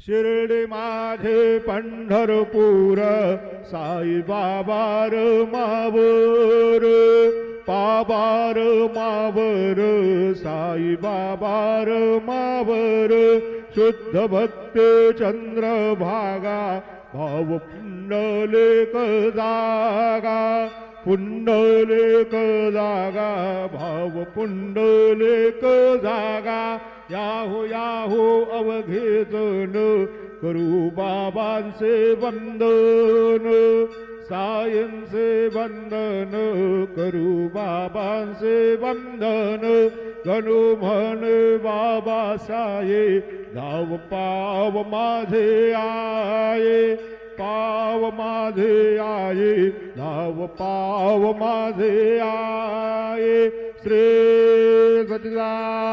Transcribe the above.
शिर्डी माझे पंढरपूर साई बाबार मावर पाबार मावर साई बाबार मावर शुद्ध भक्ती चंद्रभागा भाव पुंडलिक जागा पुंडलिक जागा भाव पुंडलिक जागा याहो याहो अवघेतन करू बाबांचे वंदन सायंचे वंदन करू बाबांचे वंदन गणू म्हणे बाबा साये धाव पाव माझे आये पाव माझे आये धाव पाव माझे आये श्री सच्चिदानंद